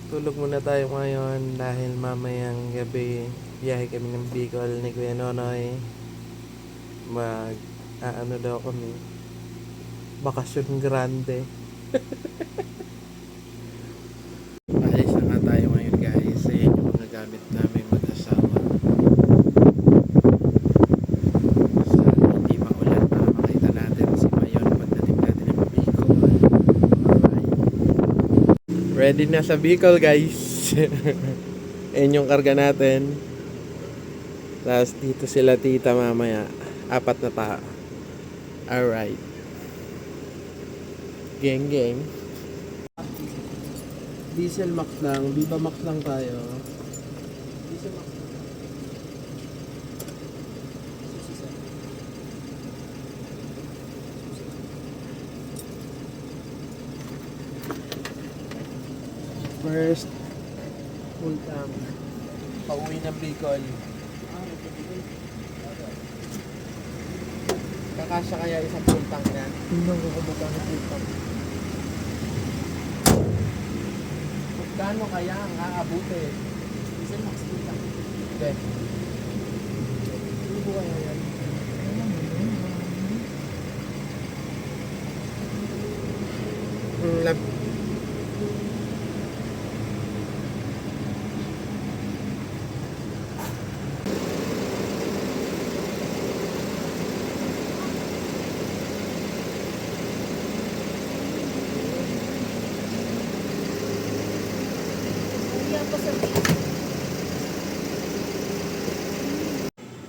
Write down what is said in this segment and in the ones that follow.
Tulog muna tayo ngayon dahil mamayang gabi biyahe kami ng Bicol ni Kuya Nonoy. Ano daw kami, bakasyon grande. Alis na nga tayo ngayon guys. Ayan yung mga gamit namin mag-asawa. Sana hindi maulan para makita natin si Mayon pagdating natin ng Bicol. Alright. Ready na sa Bicol guys. Ayan yung karga natin. Tapos dito sila tita mamaya. 4 na tao. Alright. Gang gang. Diesel max lang. Viva max lang tayo. Diesel max lang. First full tank. Pauwi ng Bicol. Kakasya kaya isang full tank yan? Tingnan ko kung magkano full tank. Magkano kaya ang aabuti? Diesel max full tank. Okay. Ano po kaya yan?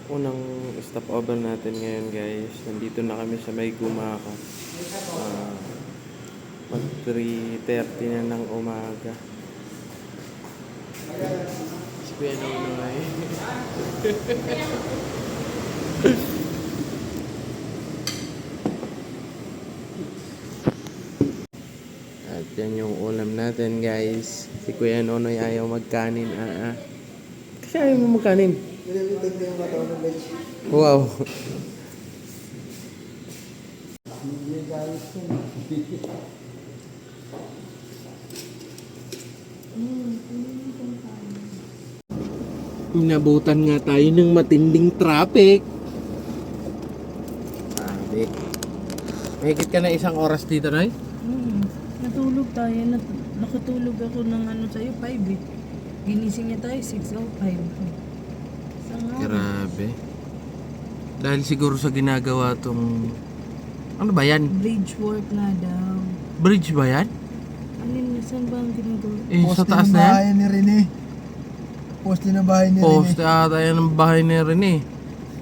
Unang stopover natin ngayon guys. Nandito na kami sa may Gumaka. Mag 3:30 na ng umaga. Si Kuya Nonoy. At yan yung ulam natin guys. Si Kuya Nonoy ayaw magkanin. Kasi ayaw mo magkanin. Wow. Inabutan nga tayo ng matinding traffic. Traffic. Mahigit ka na 1 oras dito, Noy? Natulog tayo. Nakatulog ako ng sa'yo, 5 eh. Ginising niya tayo, 6:05. Grabe. Dahil siguro sa ginagawa tong... Ano ba yan? Bridge work nga daw. Bridge ba yan? Saan ba ang ginagawa? Sa taas na yan? Bahay ni Rene. Poste na bahay ni Rene. Poste ata yan ng bahay ni Rene.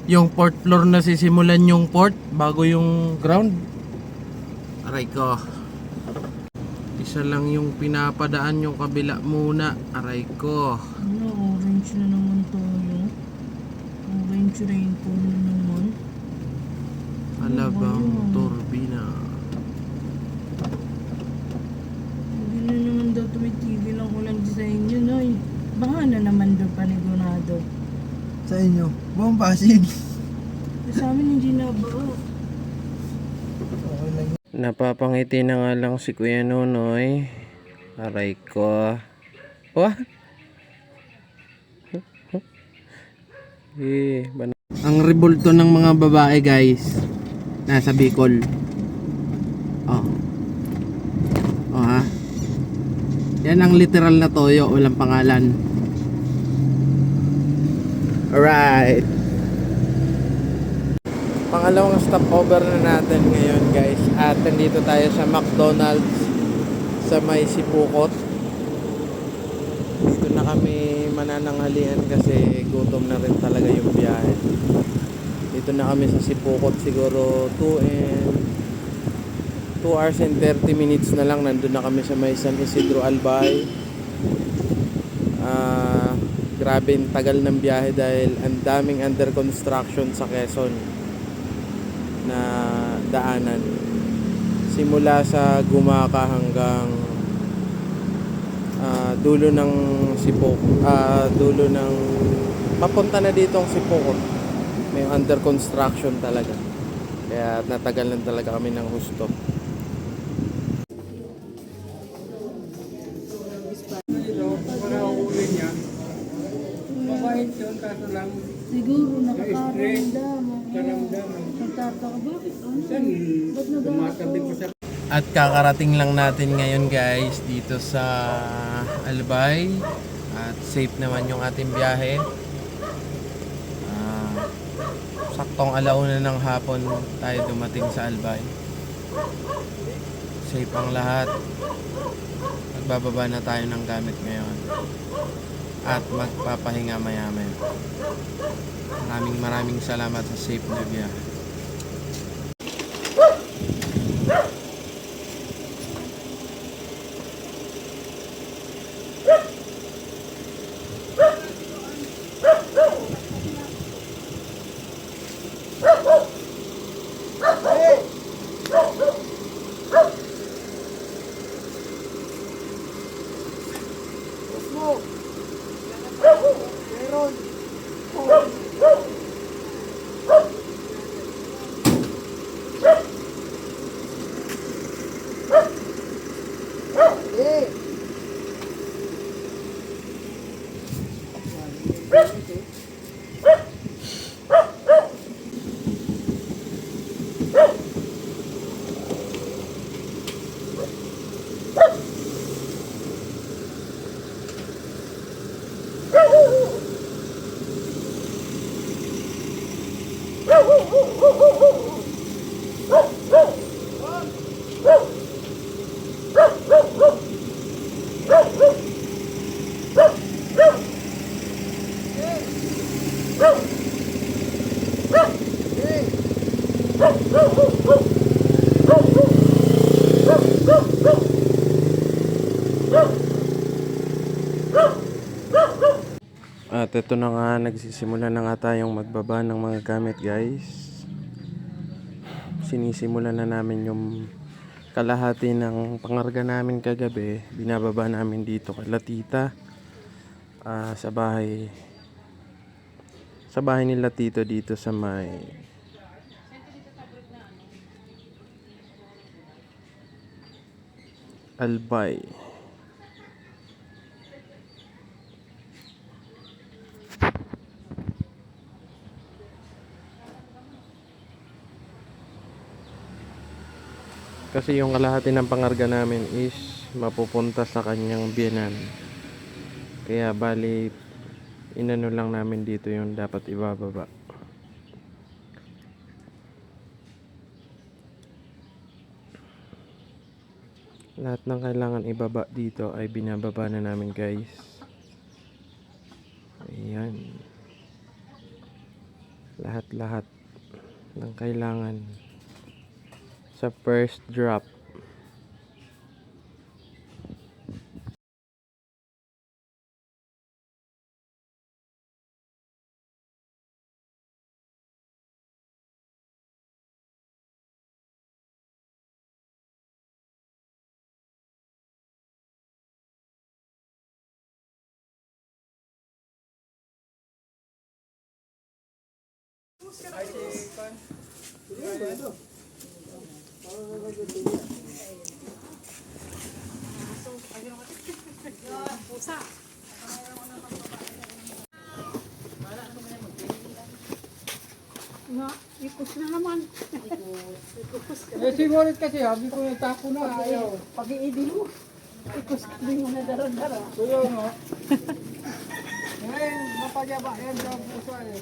Yung fourth floor na sisimulan yung port bago yung ground. Aray ko. Isa lang yung pinapadaan, yung kabila muna. Aray ko. Orange na naman tayo. Orange rainbow na naman. Alabang turbina. Hindi na naman daw tumitigil ang ulan sa inyo, Noy. Baka na naman daw panigurado. Sa inyo. Buong Pasig. Sa amin hindi na ba? Okay lang. Napapangiti na nga lang si Kuya Nonoy. Aray ko. Wah. Ang rebulto ng mga babae guys, nasa Bicol. Oh ha. Yan ang literal na toyo, walang pangalan. Alright. Pangalawang stopover na natin ngayon guys. At nandito tayo sa McDonald's sa may Sipukot. Dito na kami manananghalian kasi gutom na rin talaga yung biyahe. Dito na kami sa Sipukot, siguro 2 hours and 30 minutes na lang. Nandun na kami sa may San Isidro Albay. Grabe yung tagal ng biyahe dahil ang daming under construction sa Quezon na daanan. Simula sa Gumaka hanggang dulo ng Sipukot, dulo ng papunta na dito ang Sipukot. May under construction talaga. Kaya natagalan talaga kami ng husto. Atensyon, kaso lang, Siguro nakakaramdam. karamdaman. Nagtataka, bakit ano? Saan, Ba't tumatabi pa nagagato? sa At kakarating lang natin ngayon guys dito sa Albay. At safe naman yung ating biyahe. Saktong alauna ng hapon tayo dumating sa Albay. Safe ang lahat. Magbababa na tayo ng gamit ngayon. At magpapahinga maya-maya. Maraming salamat sa safe na biyahe. At ito na nga, nagsisimula na nga tayong magbaba ng mga gamit guys. Sinisimulan na namin yung kalahati ng pangarga namin kagabi. Binababa namin dito kay Latita. Sa bahay nila Tito dito sa may Albay. Kasi yung kalahati ng pangarga namin is mapupunta sa kanyang biyenan. Kaya bali inano lang namin dito yung dapat ibababa. Lahat ng kailangan ibaba dito ay binababa na namin guys. Ayan. Lahat-lahat ng kailangan sa first drop. Na, ikos na naman. Eh, si Morit kasi, sabi ko yung tako na, ayaw. Pag-iidin mo. Ikos din mo na dara-dara. So yun, no? Ngayon, mapagyaba yan sa puso, eh.